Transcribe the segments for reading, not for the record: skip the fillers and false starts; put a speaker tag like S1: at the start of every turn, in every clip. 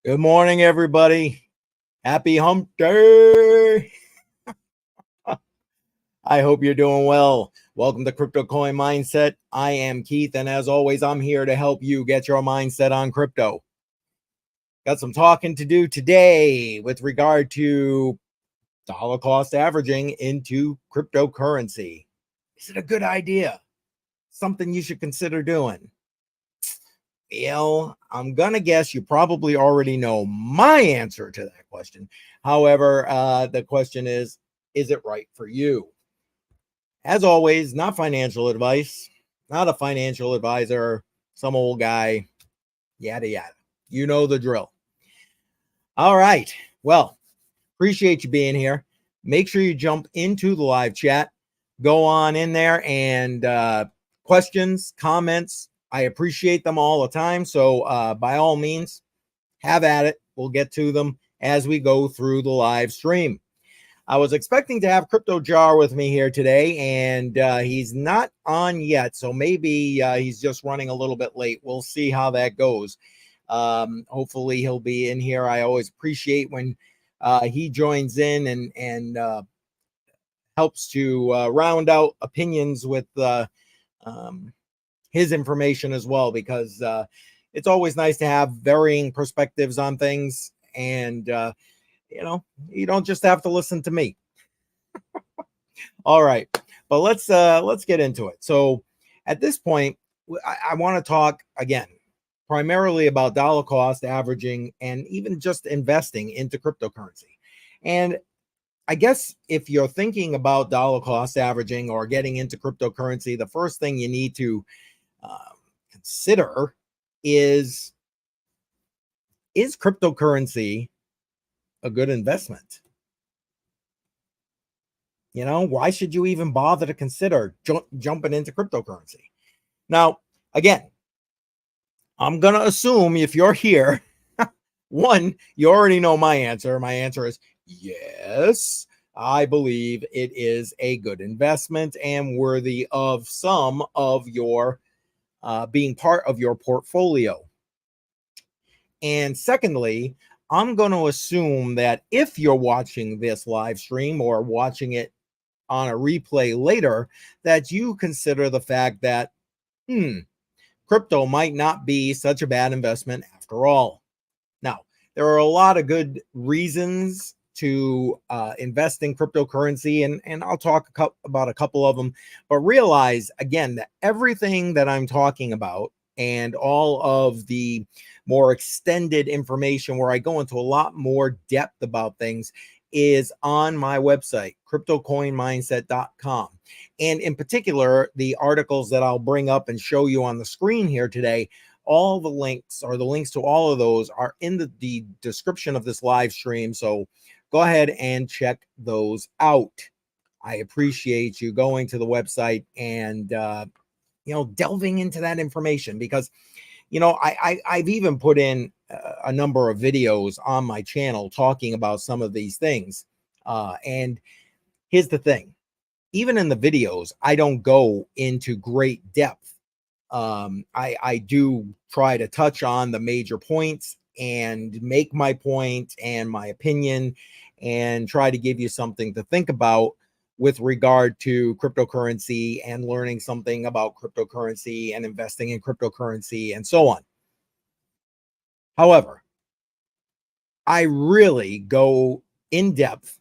S1: Good morning, everybody. Happy hump day. I hope you're doing well. Welcome to Crypto Coin Mindset. I am Keith, and as always, I'm here to help you get your mindset on crypto. Got some talking to do today with regard to dollar cost averaging into cryptocurrency. Is it a good idea? Something you should consider doing? Well, I'm going to guess you probably already know my answer to that question. However, the question is it right for you? As always, not financial advice, not a financial advisor, some old guy, yada, yada. You know the drill. All right. Well, appreciate you being here. Make sure you jump into the live chat. Go on in there and questions, comments. I appreciate them all the time. So by all means, have at it. We'll get to them as we go through the live stream. I was expecting to have Crypto Jar with me here today, and he's not on yet. So maybe he's just running a little bit late. We'll see how that goes. Hopefully he'll be in here. I always appreciate when he joins in and helps to round out opinions with his information as well, because it's always nice to have varying perspectives on things. And, you don't just have to listen to me. All right, but let's get into it. So at this point, I want to talk again primarily about dollar cost averaging and even just investing into cryptocurrency. And I guess if you're thinking about dollar cost averaging or getting into cryptocurrency, the first thing you need to consider is cryptocurrency a good investment? Why should you even bother to consider jumping into cryptocurrency? Now, again, I'm going to assume if you're here, one, you already know my answer. My answer is yes. I believe it is a good investment and worthy of some of your being part of your portfolio. And secondly, I'm going to assume that if you're watching this live stream or watching it on a replay later, that you consider the fact that, crypto might not be such a bad investment after all. Now, there are a lot of good reasons to invest in cryptocurrency, and I'll talk about a couple of them, but realize again that everything that I'm talking about and all of the more extended information where I go into a lot more depth about things is on my website, CryptoCoinMindset.com. And in particular, the articles that I'll bring up and show you on the screen here today, all the links or the links to all of those are in the description of this live stream. So go ahead and check those out. I appreciate you going to the website and, delving into that information because, I've even put in a number of videos on my channel talking about some of these things. And here's the thing. Even in the videos, I don't go into great depth. I do try to touch on the major points and make my point and my opinion and try to give you something to think about with regard to cryptocurrency and learning something about cryptocurrency and investing in cryptocurrency and so on. However, I really go in depth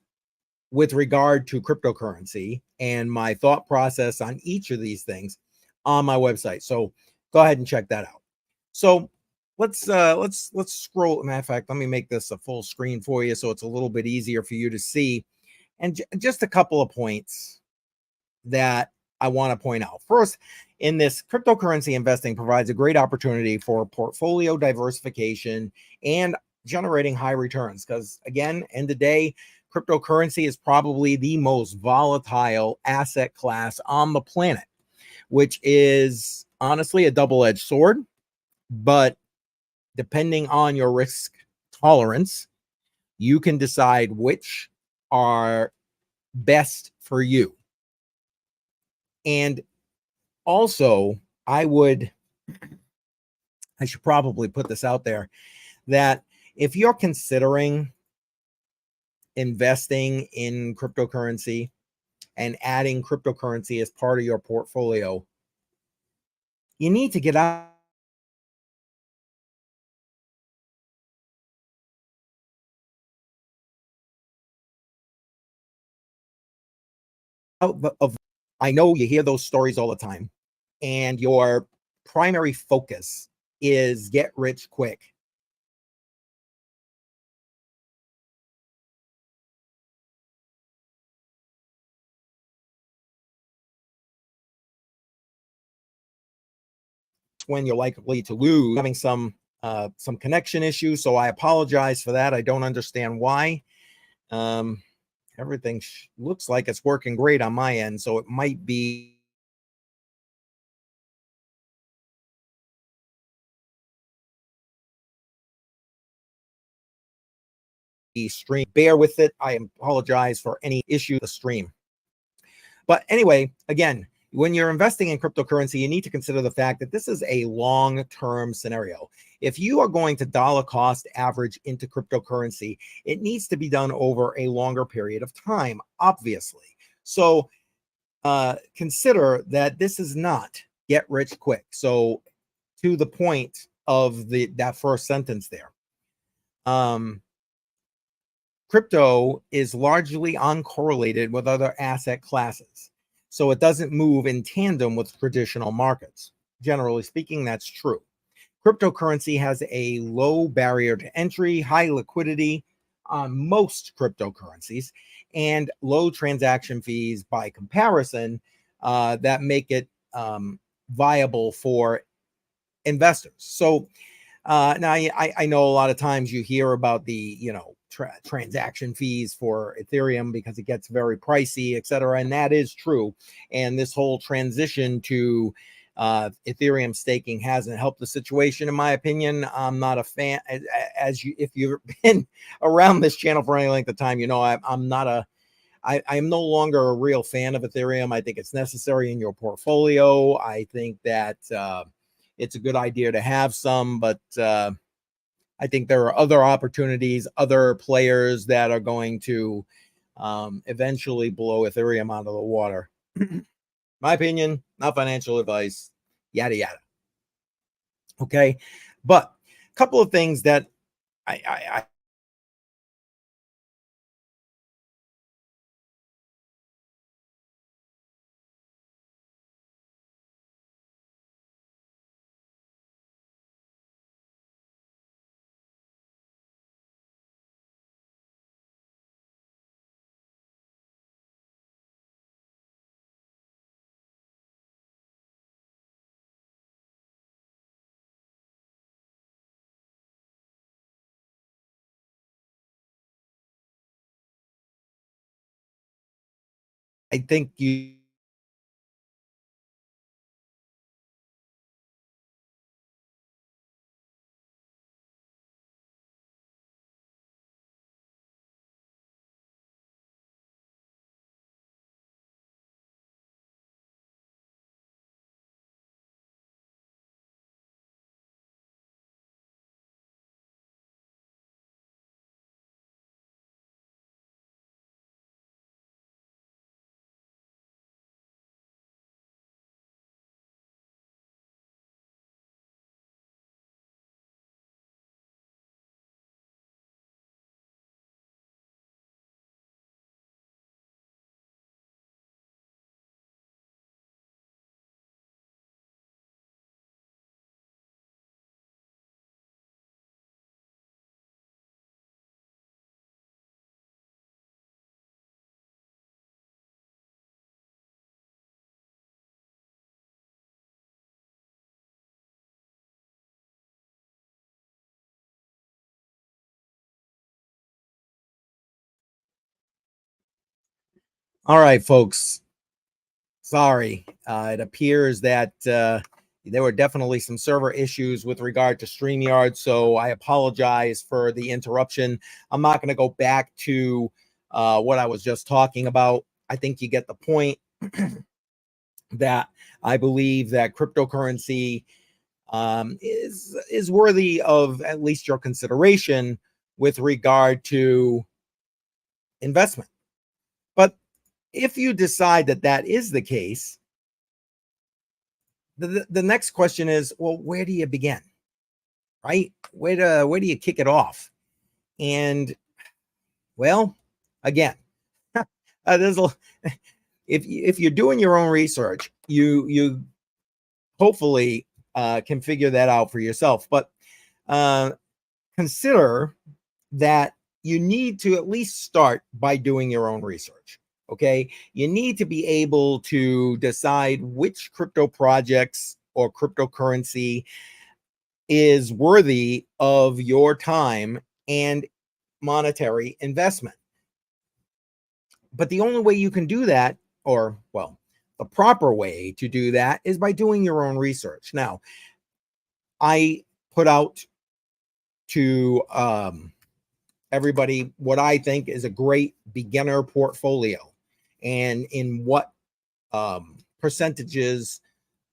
S1: with regard to cryptocurrency and my thought process on each of these things on my website. So go ahead and check that out. So let's scroll. Matter of fact, let me make this a full screen for you so it's a little bit easier for you to see. And just a couple of points that I want to point out. First, in this, cryptocurrency investing provides a great opportunity for portfolio diversification and generating high returns. Because again, end of the day, cryptocurrency is probably the most volatile asset class on the planet, which is honestly a double-edged sword. But depending on your risk tolerance, you can decide which are best for you. And also, I should probably put this out there, that if you're considering investing in cryptocurrency and adding cryptocurrency as part of your portfolio, you need to get out of, I know you hear those stories all the time, and your primary focus is get rich quick. When you're likely to lose, having some connection issues, so I apologize for that. I don't understand why. Everything looks like it's working great on my end, so it might be the stream. Bear with it. I apologize for any issue with the stream. But anyway, again, when you're investing in cryptocurrency, you need to consider the fact that this is a long-term scenario. If you are going to dollar cost average into cryptocurrency, it needs to be done over a longer period of time, obviously. So consider that this is not get rich quick. So to the point of that first sentence there, crypto is largely uncorrelated with other asset classes. So it doesn't move in tandem with traditional markets. Generally speaking, that's true. Cryptocurrency has a low barrier to entry, high liquidity on most cryptocurrencies, and low transaction fees by comparison that make it viable for investors. So now I know a lot of times you hear about the, transaction fees for Ethereum because it gets very pricey, et cetera. And that is true. And this whole transition to Ethereum staking hasn't helped the situation, in my opinion. I'm not a fan, if you've been around this channel for any length of time, I'm not I am no longer a real fan of Ethereum. I think it's necessary in your portfolio. I think that it's a good idea to have some, but I think there are other opportunities, other players that are going to eventually blow Ethereum out of the water. My opinion, not financial advice, yada, yada. Okay. But a couple of things that I think you all right, folks. Sorry. It appears that there were definitely some server issues with regard to StreamYard, so I apologize for the interruption. I'm not going to go back to what I was just talking about. I think you get the point that I believe that cryptocurrency is worthy of at least your consideration with regard to investment. But if you decide that that is the case, the next question is, well, where do you begin? Right? Where do you kick it off? And well, again, there's a, if you're doing your own research, you hopefully can figure that out for yourself. But consider that you need to at least start by doing your own research. Okay, you need to be able to decide which crypto projects or cryptocurrency is worthy of your time and monetary investment. But the only way you can do that, or well, the proper way to do that, is by doing your own research. Now, I put out to everybody what I think is a great beginner portfolio, and in what percentages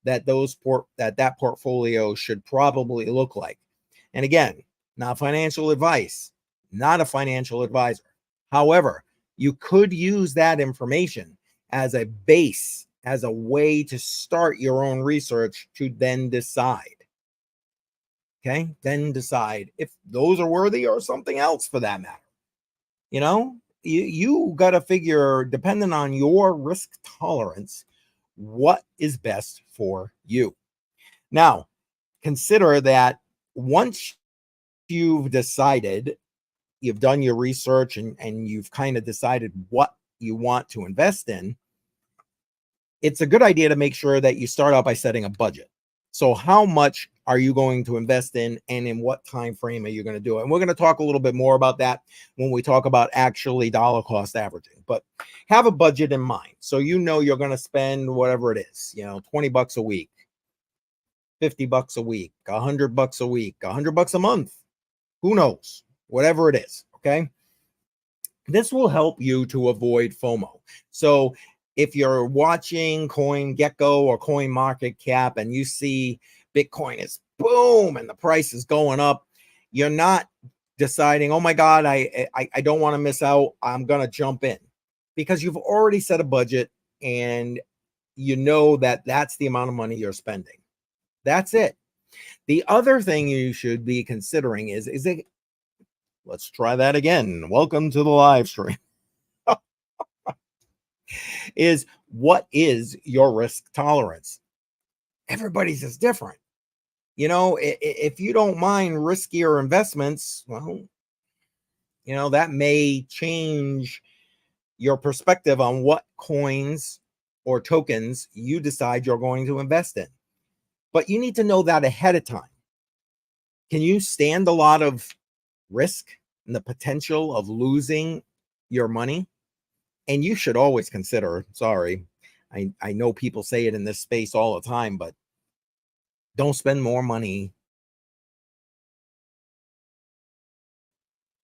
S1: that that portfolio should probably look like. And again, not financial advice, not a financial advisor. However, you could use that information as a base, as a way to start your own research to then decide. Okay, then decide if those are worthy or something else for that matter. You know, you got to figure, depending on your risk tolerance, what is best for you. Now, consider that once you've decided, you've done your research, and you've kind of decided what you want to invest in, it's a good idea to make sure that you start out by setting a budget. So how much are you going to invest in, and in what time frame are you going to do it? And we're going to talk a little bit more about that when we talk about actually dollar cost averaging. But have a budget in mind, so you know you're going to spend whatever it is, 20 bucks a week, 50 bucks a week, 100 bucks a week, 100 bucks a month, who knows, whatever it is. Okay, this will help you to avoid FOMO. So if you're watching CoinGecko or CoinMarketCap and you see Bitcoin is boom and the price is going up, you're not deciding, oh my God, I don't want to miss out, I'm going to jump in, because you've already set a budget and you know that that's the amount of money you're spending. That's it. The other thing you should be considering is it, let's try that again. Welcome to the live stream. Is what is your risk tolerance? Everybody's is different. If you don't mind riskier investments, well, that may change your perspective on what coins or tokens you decide you're going to invest in. But you need to know that ahead of time. Can you stand a lot of risk and the potential of losing your money? And you should always consider, sorry, I know people say it in this space all the time, but don't spend more money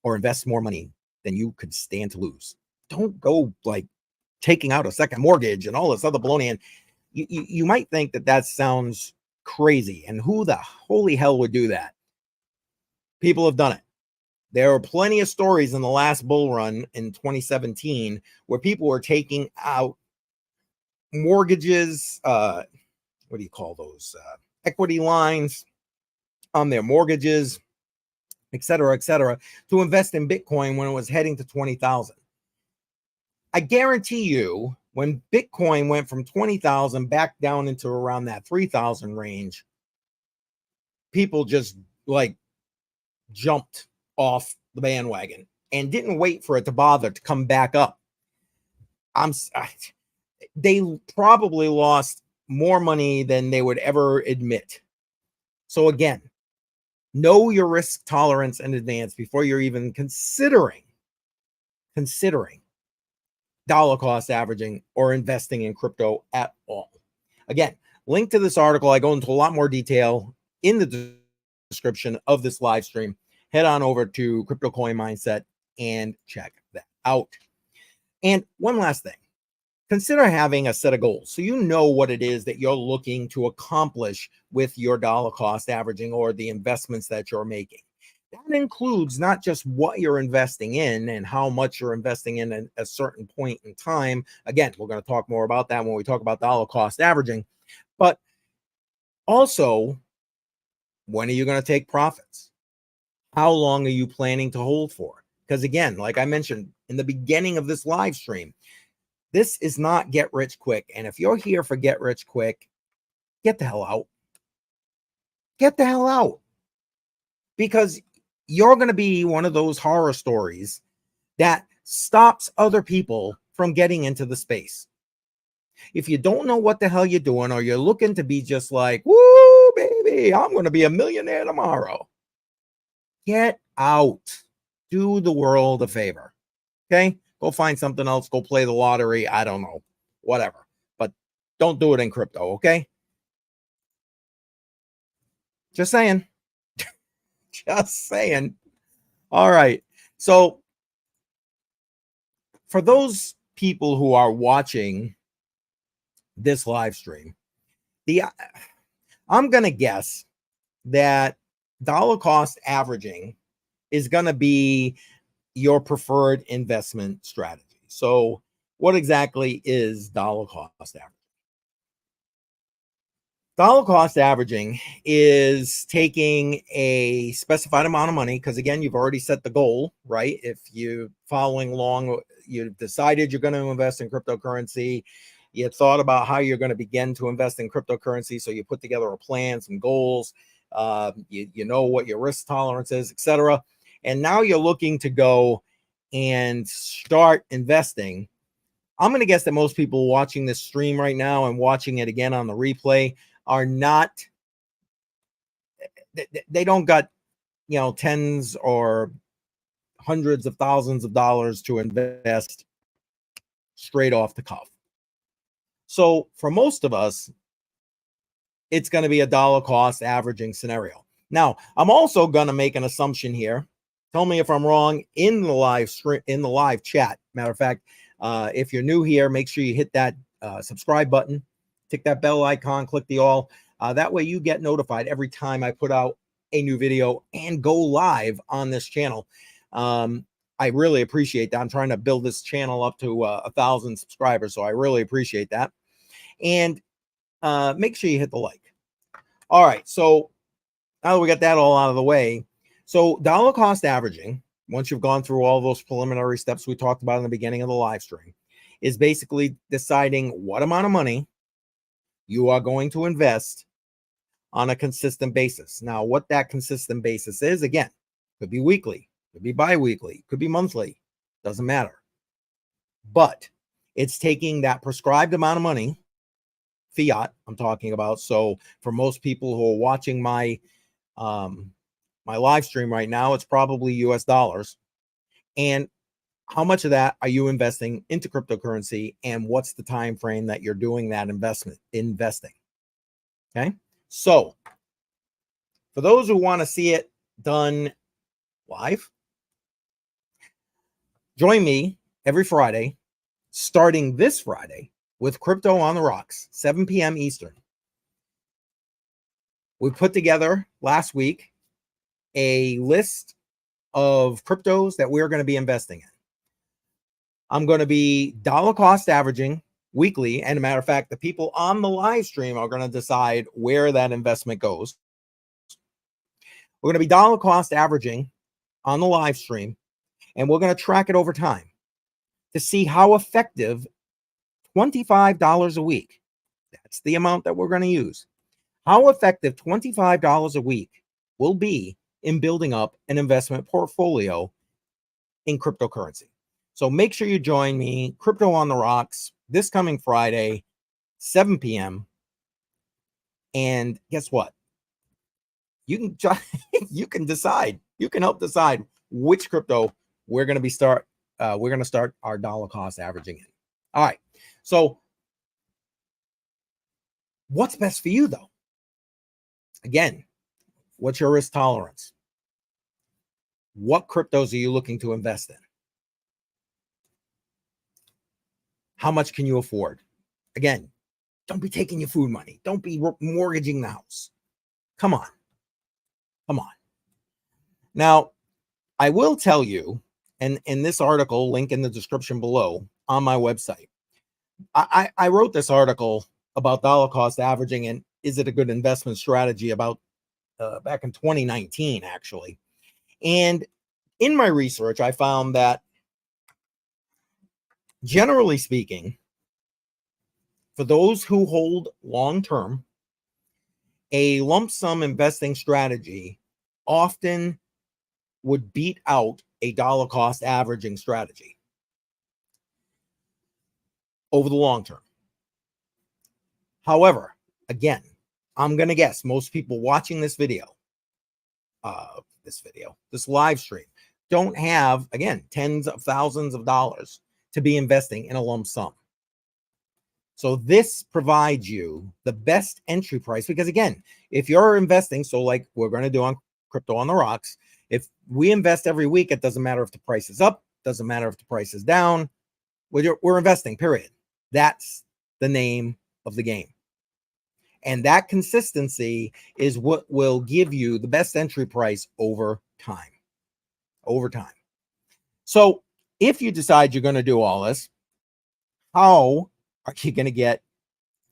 S1: or invest more money than you could stand to lose. Don't go like taking out a second mortgage and all this other baloney. And you might think that sounds crazy. And who the holy hell would do that? People have done it. There are plenty of stories in the last bull run in 2017 where people were taking out mortgages, what do you call those? Equity lines on their mortgages, et cetera, to invest in Bitcoin when it was heading to 20,000. I guarantee you, when Bitcoin went from 20,000 back down into around that 3,000 range, people just like jumped off the bandwagon and didn't wait for it to bother to come back up. They probably lost more money than they would ever admit. So again, know your risk tolerance in advance before you're even considering dollar cost averaging or investing in crypto at all. Again, link to this article. I go into a lot more detail in the description of this live stream. Head on over to CryptoCoinMindSet and check that out. And one last thing. consider having a set of goals so you know what it is that you're looking to accomplish with your dollar cost averaging or the investments that you're making. That includes not just what you're investing in and how much you're investing in at a certain point in time. Again, we're going to talk more about that when we talk about dollar cost averaging, but also, when are you going to take profits? How long are you planning to hold for? Because again, like I mentioned in the beginning of this live stream, this is not get rich quick. And if you're here for get rich quick, get the hell out. Get the hell out. Because you're going to be one of those horror stories that stops other people from getting into the space. If you don't know what the hell you're doing, or you're looking to be just like, woo, baby, I'm going to be a millionaire tomorrow, get out. Do the world a favor. Okay? Go find something else. Go play the lottery. I don't know. Whatever. But don't do it in crypto, okay? Just saying. Just saying. All right. So for those people who are watching this live stream, I'm going to guess that dollar cost averaging is going to be your preferred investment strategy. So what exactly is dollar cost averaging? Dollar cost averaging is taking a specified amount of money, because again, you've already set the goal, right? If you're following along, you decided you're going to invest in cryptocurrency, you thought about how you're going to begin to invest in cryptocurrency, so you put together a plan, some goals, you know what your risk tolerance is, etc. And now you're looking to go and start investing. I'm going to guess that most people watching this stream right now and watching it again on the replay are not, they don't got, tens or hundreds of thousands of dollars to invest straight off the cuff. So for most of us, it's going to be a dollar cost averaging scenario. Now, I'm also going to make an assumption here. Tell me if I'm wrong in the live stream, in the live chat. Matter of fact, if you're new here, make sure you hit that subscribe button, tick that bell icon, click the all. That way you get notified every time I put out a new video and go live on this channel. I really appreciate that. I'm trying to build this channel up to 1,000 subscribers, so I really appreciate that. And make sure you hit the like. All right, so now that we got that all out of the way, so dollar cost averaging, once you've gone through all those preliminary steps we talked about in the beginning of the live stream, is basically deciding what amount of money you are going to invest on a consistent basis. Now, what that consistent basis is, again, could be weekly, could be bi-weekly, could be monthly, doesn't matter. But it's taking that prescribed amount of money, fiat I'm talking about. So for most people who are watching my my live stream right now, it's probably US dollars. And how much of that are you investing into cryptocurrency, and what's the time frame that you're doing that investing? Okay, so for those who want to see it done live, join me every Friday, starting this Friday, with Crypto on the Rocks, 7 p.m. Eastern. We put together last week a list of cryptos that we're going to be investing in. I'm going to be dollar cost averaging weekly. And a matter of fact, the people on the live stream are going to decide where that investment goes. We're going to be dollar cost averaging on the live stream, and we're going to track it over time to see how effective $25 a week, that's the amount that we're going to use, how effective $25 a week will be in building up an investment portfolio in cryptocurrency. So make sure you join me, Crypto on the Rocks, this coming Friday, 7 p.m. And guess what? You can decide. You can help decide which crypto we're going to start our dollar cost averaging in. All right. So what's best for you, though? Again, what's your risk tolerance? What cryptos are you looking to invest in? How much can you afford? Again, don't be taking your food money. Don't be mortgaging the house. Come on. Come on. Now, I will tell you, and in this article, link in the description below on my website, I wrote this article about dollar cost averaging and is it a good investment strategy about back in 2019, actually. And in my research, I found that generally speaking, for those who hold long-term, a lump sum investing strategy often would beat out a dollar cost averaging strategy over the long term. However, again, I'm going to guess most people watching this this live stream, don't have, again, tens of thousands of dollars to be investing in a lump sum. So this provides you the best entry price, because again, if you're investing, so like we're going to do on Crypto on the Rocks, if we invest every week, it doesn't matter if the price is up, doesn't matter if the price is down, we're investing, period. That's the name of the game. And that consistency is what will give you the best entry price over time. Over time. So if you decide you're going to do all this, how are you going to get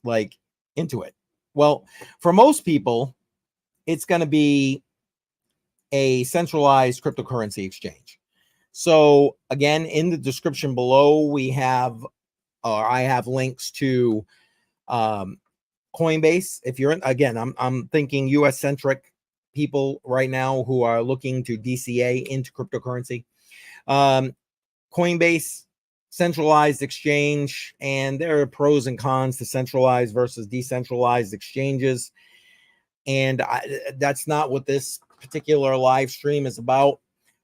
S1: like into it? Well, for most people, it's going to be a centralized cryptocurrency exchange. So again, in the description below, we have, I have links to Coinbase. If you're in, again, I'm thinking US centric people right now who are looking to DCA into cryptocurrency. Coinbase, centralized exchange, and there are pros and cons to centralized versus decentralized exchanges. And that's not what this particular live stream is about.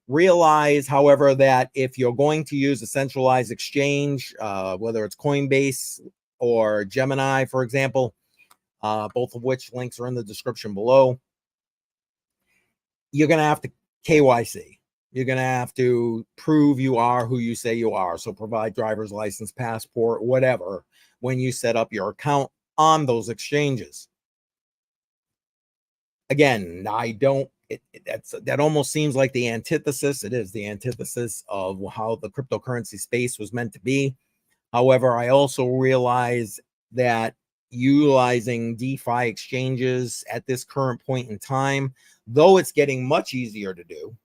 S1: Realize, however, that if you're going to use a centralized exchange, whether it's Coinbase or Gemini, for example, both of which links are in the description below, you're going to have to KYC. You're going to have to prove you are who you say you are. So provide driver's license, passport, whatever, when you set up your account on those exchanges. Again, that almost seems like the antithesis. It is the antithesis of how the cryptocurrency space was meant to be. However, I also realize that utilizing DeFi exchanges at this current point in time, though it's getting much easier to do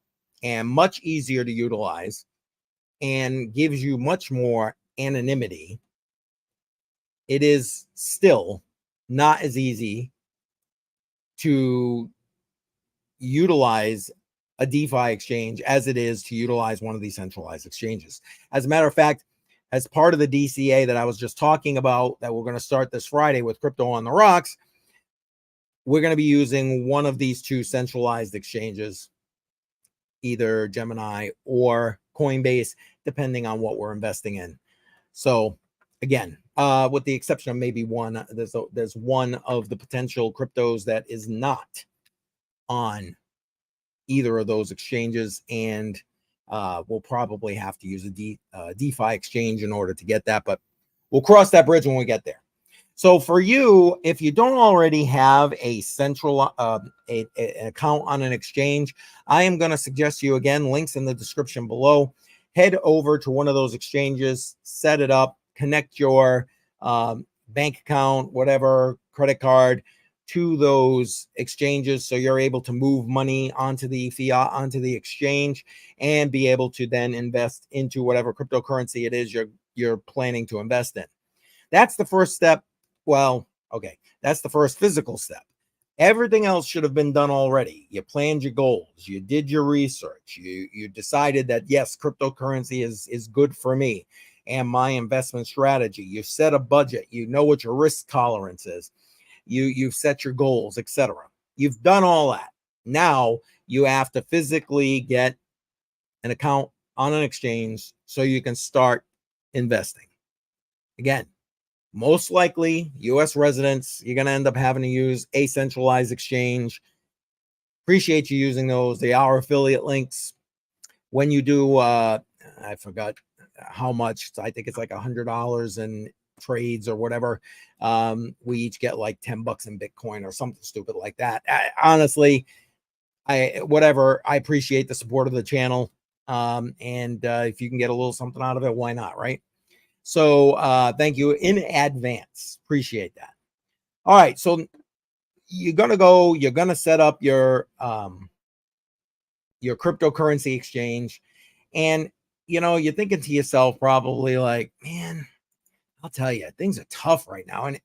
S1: and much easier to utilize and gives you much more anonymity, it is still not as easy to utilize a DeFi exchange as it is to utilize one of these centralized exchanges. As a matter of fact, as part of the DCA that I was just talking about, that we're going to start this Friday with Crypto on the Rocks, we're going to be using one of these two centralized exchanges, either Gemini or Coinbase, depending on what we're investing in. So again, with the exception of maybe one, there's one of the potential cryptos that is not on either of those exchanges, and we'll probably have to use a DeFi exchange in order to get that, but we'll cross that bridge when we get there. So for you, if you don't already have a central an account on an exchange, I am going to suggest you, again, links in the description below. Head over to one of those exchanges, set it up, connect your bank account, whatever, credit card, to those exchanges, so you're able to move money onto the fiat, onto the exchange, and be able to then invest into whatever cryptocurrency it is you're planning to invest in. That's the first step. Well, okay, that's the first physical step. Everything else should have been done already. You planned your goals, you did your research, you decided that yes, cryptocurrency is good for me and my investment strategy. You set a budget, you know what your risk tolerance is. You've set your goals, etc. You've done all that. Now you have to physically get an account on an exchange so you can start investing. Again, most likely US residents, you're going to end up having to use a centralized exchange. Appreciate you using those. They are affiliate links. When you do, I forgot how much. I think it's like $100 in trades or whatever. We each get like $10 in Bitcoin or something stupid like that. Honestly, I appreciate the support of the channel. And if you can get a little something out of it, why not, right? So thank you in advance. Appreciate that. All right, so you're gonna set up your cryptocurrency exchange, and you're thinking to yourself probably like, man, I'll tell you, things are tough right now. And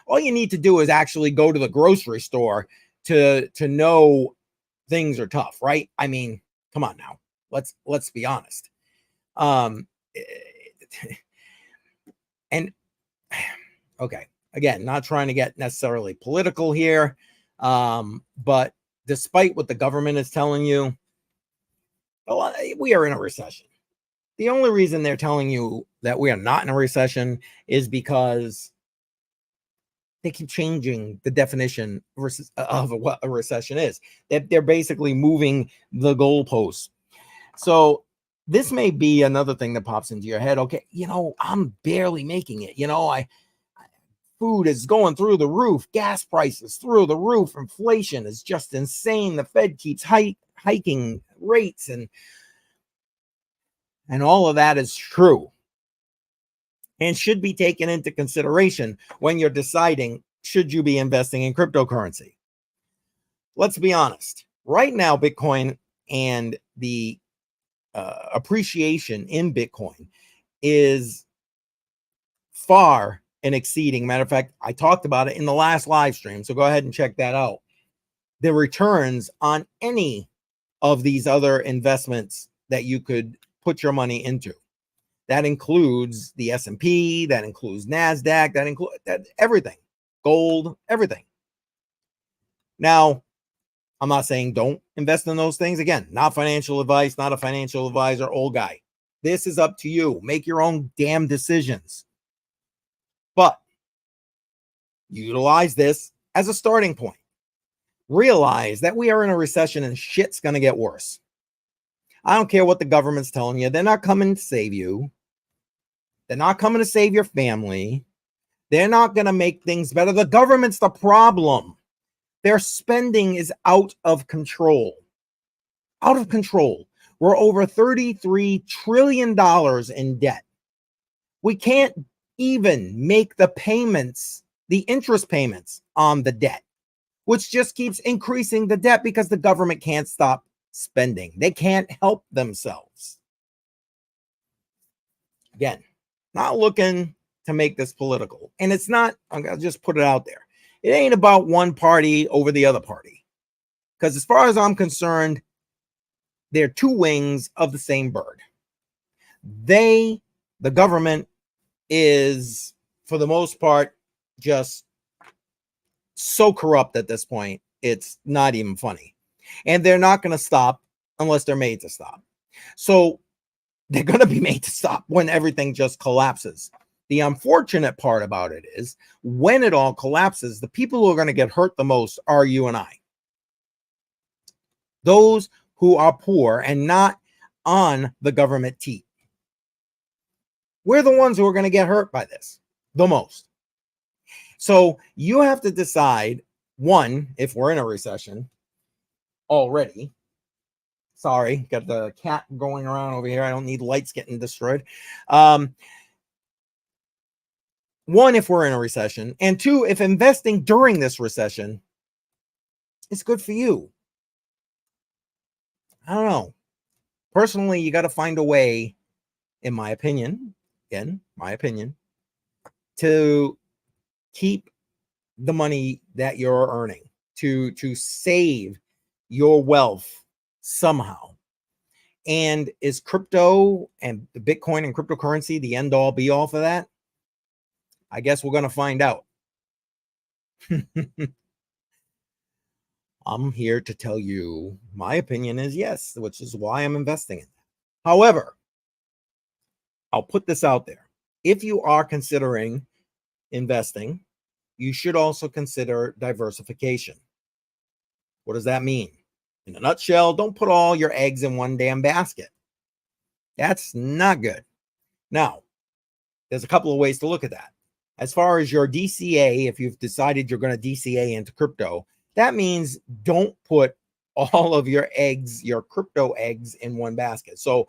S1: all you need to do is actually go to the grocery store to know things are tough, right? I mean, come on now. Let's be honest. And okay, again, not trying to get necessarily political here, but despite what the government is telling you, we are in a recession. The only reason they're telling you that we are not in a recession is because they keep changing the definition of what a recession is. They're basically moving the goalposts. So this may be another thing that pops into your head. Okay, I'm barely making it. Food is going through the roof, gas prices through the roof, inflation is just insane. The Fed keeps hiking rates, and all of that is true and should be taken into consideration when you're deciding, should you be investing in cryptocurrency? Let's be honest. Right now, Bitcoin and the appreciation in Bitcoin is far and exceeding. Matter of fact, I talked about it in the last live stream, so go ahead and check that out. The returns on any of these other investments that you could put your money into. That includes the S&P, that includes NASDAQ, that includes everything, gold, everything. Now, I'm not saying don't invest in those things. Again, not financial advice, not a financial advisor, old guy. This is up to you. Make your own damn decisions. But utilize this as a starting point. Realize that we are in a recession and shit's going to get worse. I don't care what the government's telling you. They're not coming to save you. They're not coming to save your family. They're not going to make things better. The government's the problem. Their spending is out of control. Out of control. We're over $33 trillion in debt. We can't even make the payments, the interest payments on the debt, which just keeps increasing the debt because the government can't stop spending. They can't help themselves. Again, not looking to make this political. And it's not, I'll just put it out there. It ain't about one party over the other party. Because as far as I'm concerned, they're two wings of the same bird. The government is, for the most part, just so corrupt at this point, it's not even funny. And they're not going to stop unless they're made to stop. So they're going to be made to stop when everything just collapses. The unfortunate part about it is when it all collapses, the people who are going to get hurt the most are you and I. Those who are poor and not on the government teat. We're the ones who are going to get hurt by this the most. So you have to decide, one, if we're in a recession already. Sorry, got the cat going around over here. I don't need lights getting destroyed. One, if we're in a recession, and two, if investing during this recession is good for you. I don't know. Personally, you got to find a way, in my opinion, to keep the money that you're earning, to save your wealth somehow. And is crypto and the Bitcoin and cryptocurrency the end all be all for that? I guess we're going to find out. I'm here to tell you my opinion is yes, which is why I'm investing in it. However, I'll put this out there. If you are considering investing, you should also consider diversification. What does that mean? In a nutshell, don't put all your eggs in one damn basket. That's not good. Now, there's a couple of ways to look at that. As far as your DCA, if you've decided you're going to DCA into crypto, that means don't put all of your eggs, your crypto eggs, in one basket. So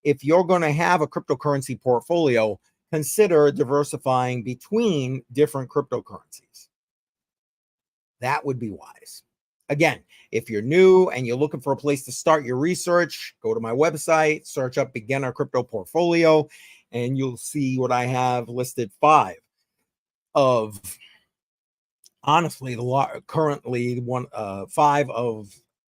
S1: if you're going to have a cryptocurrency portfolio, consider diversifying between different cryptocurrencies. That would be wise. Again, if you're new and you're looking for a place to start your research, go to my website, search up beginner crypto portfolio, and you'll see what I have listed. Five of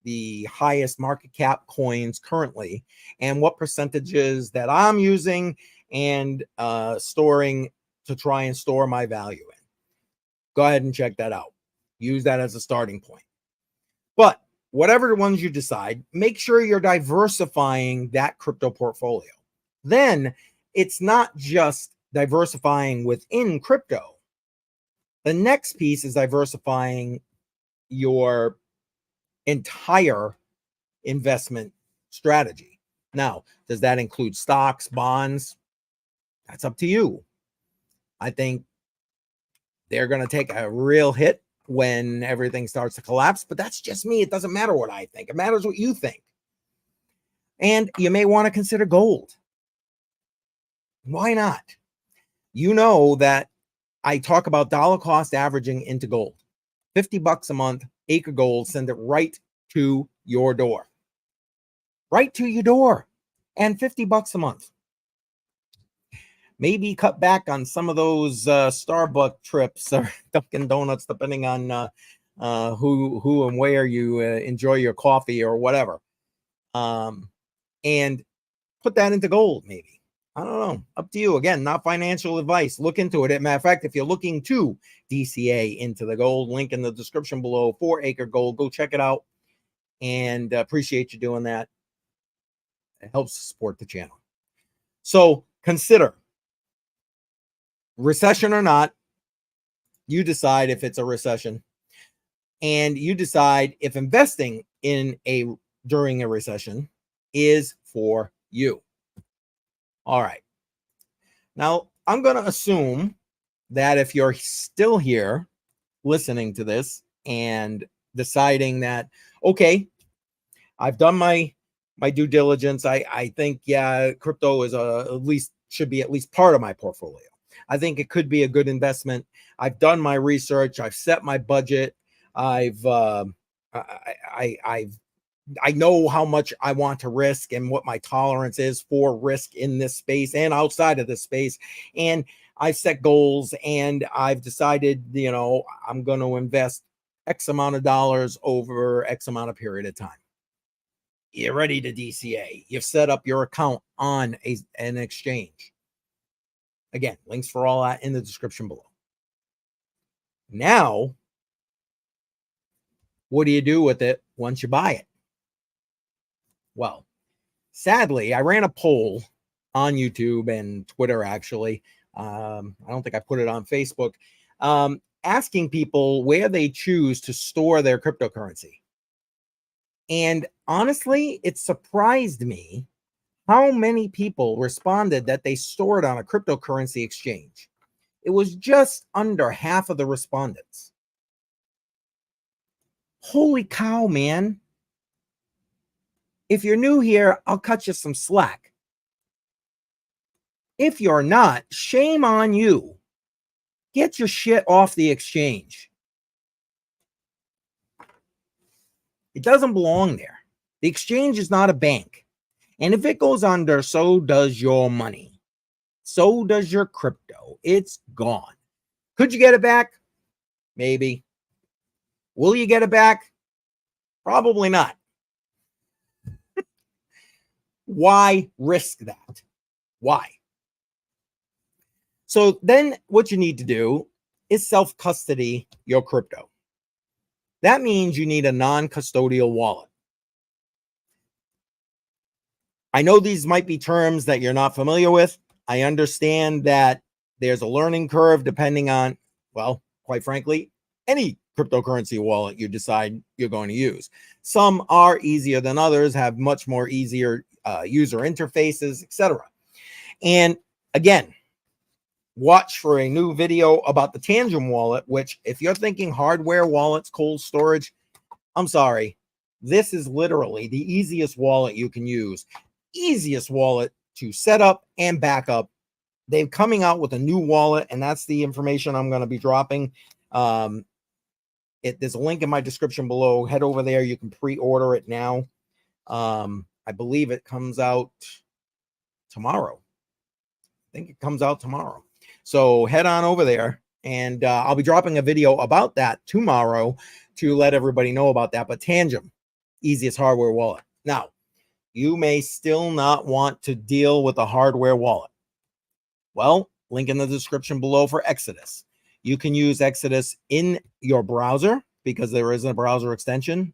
S1: the highest market cap coins currently, and what percentages that I'm using and storing to try and store my value in. Go ahead and check that out. Use that as a starting point. But whatever ones you decide, make sure you're diversifying that crypto portfolio. Then it's not just diversifying within crypto. The next piece is diversifying your entire investment strategy. Now, does that include stocks, bonds? That's up to you. I think they're going to take a real hit when everything starts to collapse, but that's just me. It doesn't matter what I think. It matters what you think. And you may want to consider gold. Why not? You know that I talk about dollar cost averaging into gold. $50 a month, acre gold, send it right to your door. Right to your door. And $50 a month. Maybe cut back on some of those Starbucks trips or Dunkin' Donuts, depending on who and where you enjoy your coffee or whatever. And put that into gold, maybe. I don't know. Up to you. Again, not financial advice. Look into it. As a matter of fact, if you're looking to DCA into the gold, link in the description below, 4-acre gold. Go check it out. And appreciate you doing that. It helps support the channel. So consider, recession or not, you decide if it's a recession. And you decide if investing during a recession is for you. All right. Now, I'm going to assume that if you're still here listening to this and deciding that, okay, I've done my due diligence. I think, yeah, crypto is should be at least part of my portfolio. I think it could be a good investment. I've done my research. I've set my budget. I know how much I want to risk and what my tolerance is for risk in this space and outside of this space. And I've set goals and I've decided, I'm going to invest X amount of dollars over X amount of period of time. You're ready to DCA. You've set up your account on an exchange. Again, links for all that in the description below. Now, what do you do with it once you buy it? Well, sadly, I ran a poll on YouTube and Twitter, actually. I don't think I put it on Facebook, asking people where they choose to store their cryptocurrency. And honestly, it surprised me how many people responded that they stored on a cryptocurrency exchange. It was just under half of the respondents. Holy cow, man. If you're new here, I'll cut you some slack. If you're not, shame on you. Get your shit off the exchange. It doesn't belong there. The exchange is not a bank. And if it goes under, so does your money. So does your crypto. It's gone. Could you get it back? Maybe. Will you get it back? Probably not. Why risk that? Why? So then what you need to do is self-custody your crypto. That means you need a non-custodial wallet. I know these might be terms that you're not familiar with. I understand that there's a learning curve depending on, well, quite frankly, any cryptocurrency wallet you decide you're going to use. Some are easier than others, have much more easier user interfaces, etc. And Again, watch for a new video about the Tangent wallet, which if you're thinking hardware wallets, cold storage, I'm sorry. This is literally the easiest wallet you can use. Easiest wallet to set up and back up. They're coming out with a new wallet, and that's the information I'm going to be dropping. There's a link in my description below. Head over there. You can pre-order it now. I believe it comes out tomorrow. I think it comes out tomorrow. So head on over there, and I'll be dropping a video about that tomorrow to let everybody know about that. But Tangent, easiest hardware wallet. Now, you may still not want to deal with a hardware wallet. Well, link in the description below for Exodus. You can use Exodus in your browser because there is a browser extension.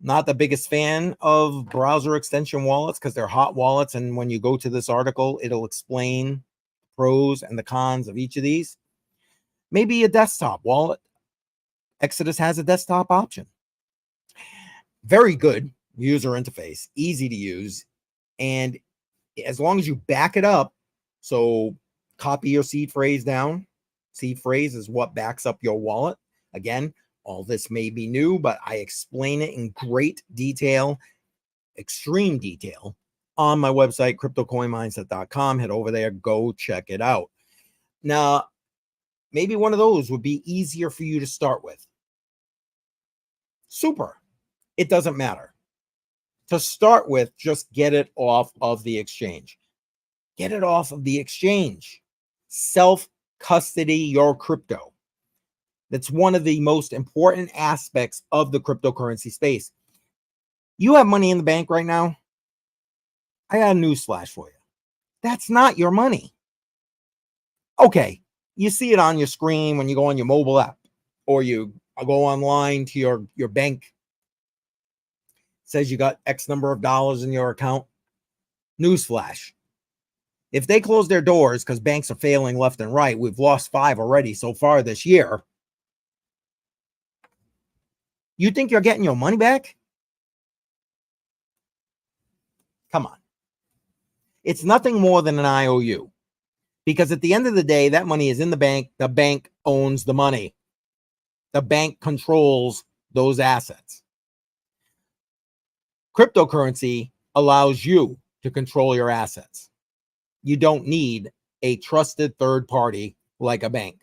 S1: Not the biggest fan of browser extension wallets because they're hot wallets. And when you go to this article, it'll explain pros and the cons of each of these. Maybe a desktop wallet. Exodus has a desktop option. Very good user interface, easy to use. And as long as you back it up, so copy your seed phrase down. Seed phrase is what backs up your wallet. Again, all this may be new, but I explain it in great detail, extreme detail, on my website, CryptoCoinMindSet.com. Head over there, go check it out. Now, maybe one of those would be easier for you to start with. Super. It doesn't matter. To start with, just get it off of the exchange. Get it off of the exchange. Self-custody your crypto. That's one of the most important aspects of the cryptocurrency space. You have money in the bank right now. I got a newsflash for you. That's not your money. Okay, you see it on your screen when you go on your mobile app or you go online to your bank. It says you got X number of dollars in your account. Newsflash. If they close their doors because banks are failing left and right, we've lost 5 already so far this year. You think you're getting your money back? Come on. It's nothing more than an IOU. Because at the end of the day, that money is in the bank. The bank owns the money. The bank controls those assets. Cryptocurrency allows you to control your assets. You don't need a trusted third party like a bank.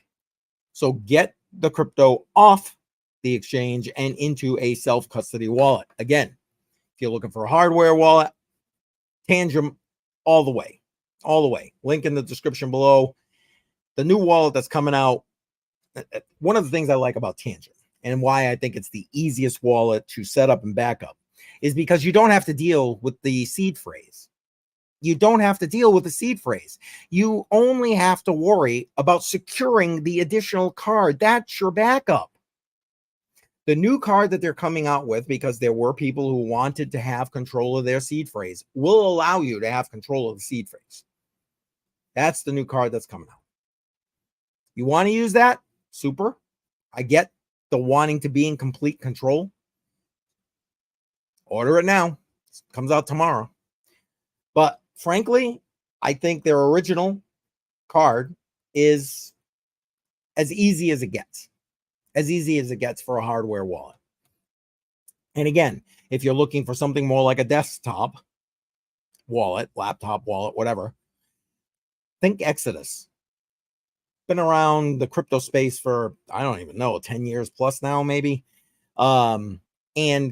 S1: So get the crypto off the exchange and into a self-custody wallet. Again, if you're looking for a hardware wallet, Tangent all the way. All the way. Link in the description below. The new wallet that's coming out. One of the things I like about Tangent and why I think it's the easiest wallet to set up and back up is because you don't have to deal with the seed phrase. You don't have to deal with the seed phrase. You only have to worry about securing the additional card. That's your backup. The new card that they're coming out with, because there were people who wanted to have control of their seed phrase, will allow you to have control of the seed phrase. That's the new card that's coming out. You want to use that? Super. I get the wanting to be in complete control. Order it now. It comes out tomorrow. But frankly, I think their original card is as easy as it gets. As easy as it gets for a hardware wallet. And again, if you're looking for something more like a desktop wallet, laptop wallet, whatever, think Exodus. Been around the crypto space for, I don't even know, 10 years plus now, maybe. And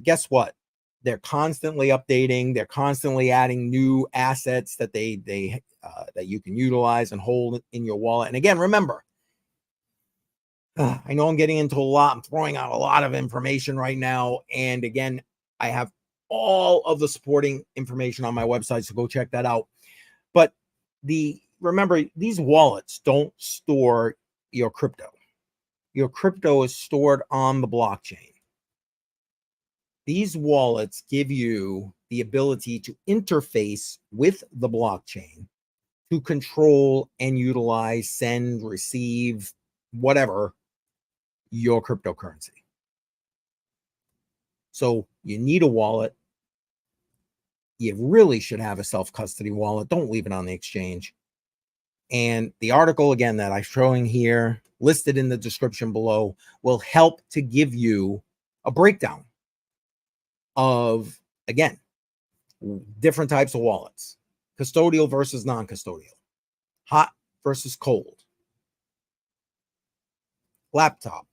S1: guess what? They're constantly updating. They're constantly adding new assets that that you can utilize and hold in your wallet. And again, remember, I know I'm getting into a lot. I'm throwing out a lot of information right now. And again, I have all of the supporting information on my website, so go check that out. But remember, these wallets don't store your crypto. Your crypto is stored on the blockchain. These wallets give you the ability to interface with the blockchain to control and utilize, send, receive, whatever, your cryptocurrency. So you need a wallet. You really should have a self-custody wallet. Don't leave it on the exchange. And the article, again, that I'm showing here, listed in the description below, will help to give you a breakdown of, again, different types of wallets, custodial versus non-custodial, hot versus cold, laptop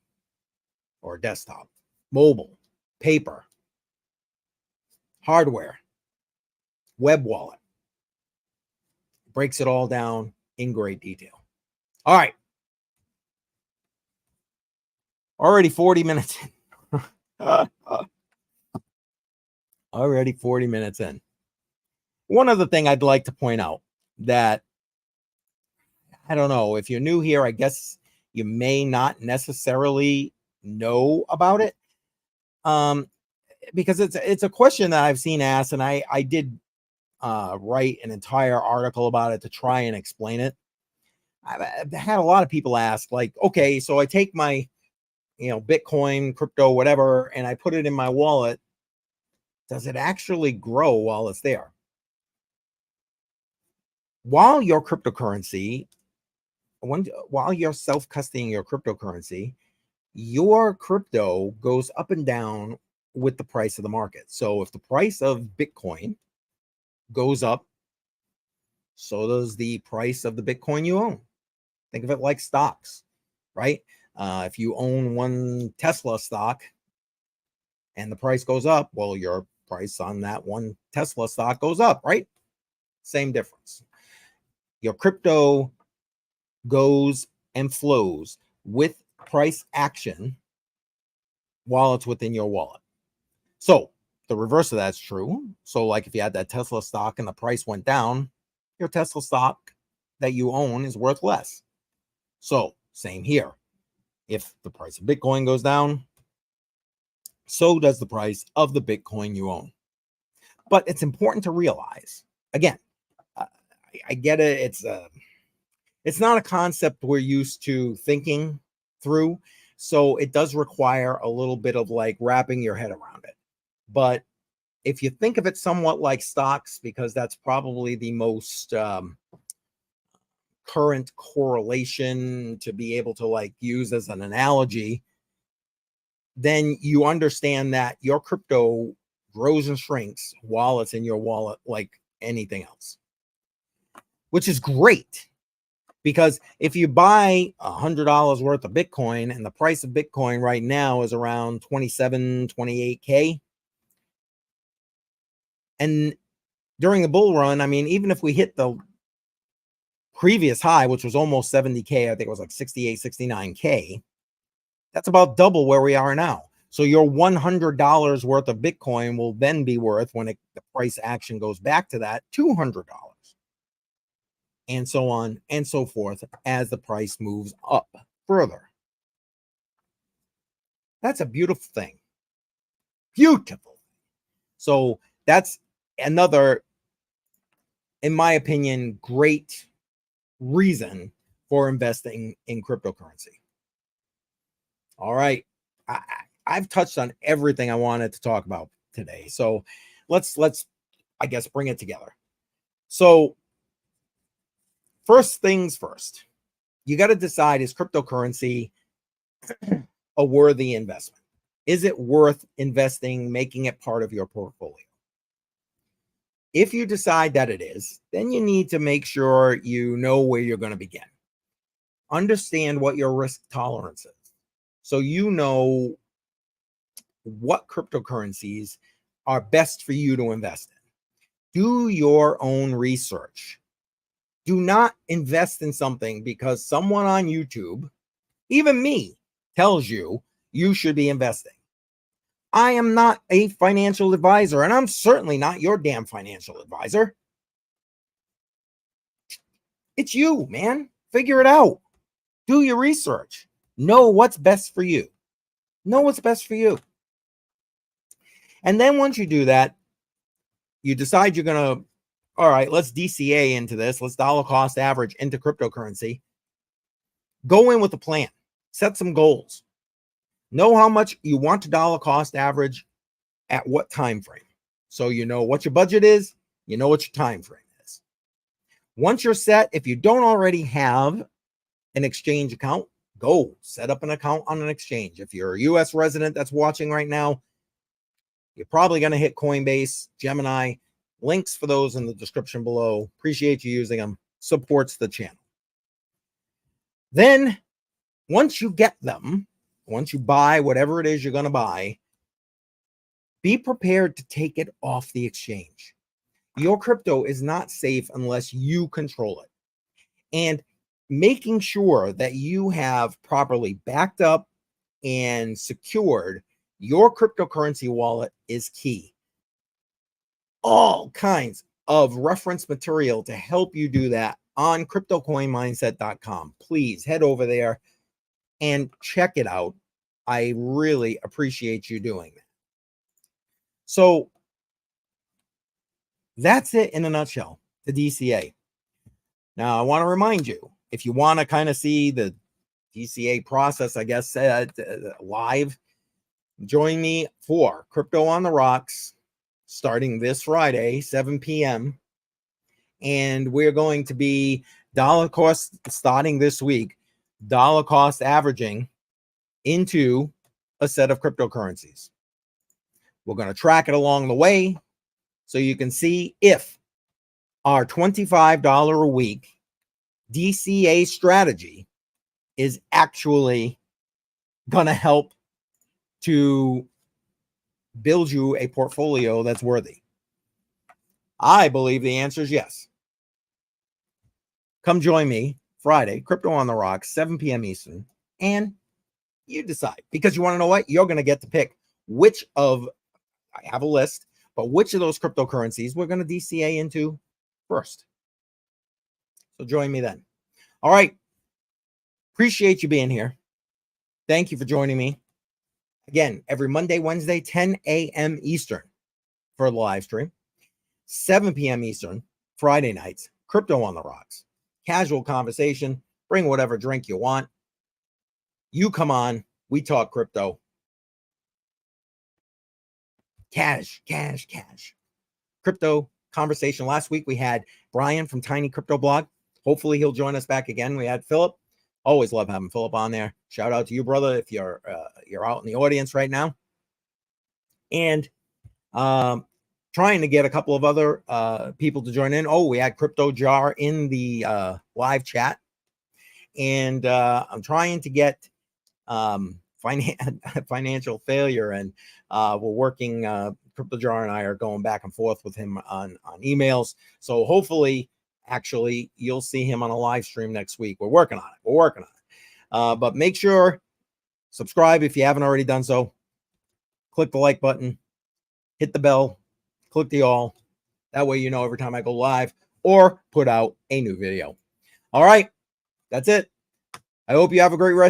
S1: or desktop, mobile, paper, hardware, web wallet. Breaks it all down in great detail. All right. Already 40 minutes in. Already 40 minutes in. One other thing I'd like to point out that, I don't know, if you're new here, I guess you may not necessarily know about it. Because it's a question that I've seen asked, and I did write an entire article about it to try and explain it. I've had a lot of people ask, like, okay, so I take my, Bitcoin, crypto, whatever, and I put it in my wallet. Does it actually grow while it's there? While your cryptocurrency, while you're self-custodying your cryptocurrency, your crypto goes up and down with the price of the market. So if the price of Bitcoin goes up, so does the price of the Bitcoin you own. Think of it like stocks, right? If you own one Tesla stock and the price goes up, well, your price on that one Tesla stock goes up, right? Same difference. Your crypto goes and flows with price action while it's within your wallet. So the reverse of that's true. So like if you had that Tesla stock and the price went down, your Tesla stock that you own is worth less. So same here. If the price of Bitcoin goes down, so does the price of the Bitcoin you own. But it's important to realize, again, I get it. It's not a concept we're used to thinking through. So it does require a little bit of like wrapping your head around it. But if you think of it somewhat like stocks, because that's probably the most current correlation to be able to like use as an analogy, then you understand that your crypto grows and shrinks while it's in your wallet like anything else, which is great. Because if you buy $100 worth of Bitcoin and the price of Bitcoin right now is around 27, 28K, and during the bull run, I mean, even if we hit the previous high, which was almost 70K, I think it was like 68, 69K, that's about double where we are now. So your $100 worth of Bitcoin will then be worth, when the price action goes back to that, $200. And so on and so forth as the price moves up further. That's a beautiful thing. Beautiful. So that's another, in my opinion, great reason for investing in cryptocurrency. All right. I've touched on everything I wanted to talk about today. So let's I guess bring it together. So first things first, you got to decide, is cryptocurrency a worthy investment? Is it worth investing, making it part of your portfolio? If you decide that it is, then you need to make sure you know where you're going to begin. Understand what your risk tolerance is, so you know what cryptocurrencies are best for you to invest in. Do your own research. Do not invest in something because someone on YouTube, even me, tells you you should be investing. I am not a financial advisor, and I'm certainly not your damn financial advisor. It's you, man. Figure it out. Do your research. Know what's best for you. Know what's best for you. And then once you do that, you decide you're going to, all right, let's DCA into this. Let's dollar cost average into cryptocurrency. Go in with a plan. Set some goals. Know how much you want to dollar cost average at what time frame. So you know what your budget is. You know what your time frame is. Once you're set, if you don't already have an exchange account, go set up an account on an exchange. If you're a US resident that's watching right now, you're probably going to hit Coinbase, Gemini. Links for those in the description below. Appreciate you using them. Supports the channel. Then, once you get them, once you buy whatever it is you're going to buy, be prepared to take it off the exchange. Your crypto is not safe unless you control it. And making sure that you have properly backed up and secured your cryptocurrency wallet is key. All kinds of reference material to help you do that on CryptoCoinMindset.com. Please head over there and check it out. I really appreciate you doing that. So that's it in a nutshell, the DCA. Now, I want to remind you, if you want to kind of see the DCA process, I guess, live, join me for Crypto on the Rocks starting this Friday, 7 p.m. And we're going to be dollar cost starting this week, dollar cost averaging into a set of cryptocurrencies. We're going to track it along the way so you can see if our $25 a week DCA strategy is actually going to help to build you a portfolio that's worthy. I believe the answer is yes. Come join me Friday, Crypto on the Rocks, 7 p.m. Eastern, and you decide. Because you want to know what? You're going to get to pick which of, I have a list, but which of those cryptocurrencies we're going to DCA into first. So join me then. All right. Appreciate you being here. Thank you for joining me. Again, every Monday, Wednesday, 10 a.m. Eastern for the live stream. 7 p.m. Eastern, Friday nights, Crypto on the Rocks. Casual conversation. Bring whatever drink you want. You come on. We talk crypto. Cash. Crypto conversation. Last week we had Brian from Tiny Crypto Blog. Hopefully he'll join us back again. We had Philip. Always love having Philip on there. Shout out to you, brother, if you're out in the audience right now. And trying to get a couple of other people to join in. Oh, we had Crypto Jar in the live chat. And I'm trying to get financial failure, and we're working. Crypto Jar and I are going back and forth with him on emails. So hopefully, actually, you'll see him on a live stream next week. We're working on it. But make sure, subscribe if you haven't already done so. Click the like button, hit the bell, click the all. That way you know every time I go live or put out a new video. All right, that's it. I hope you have a great rest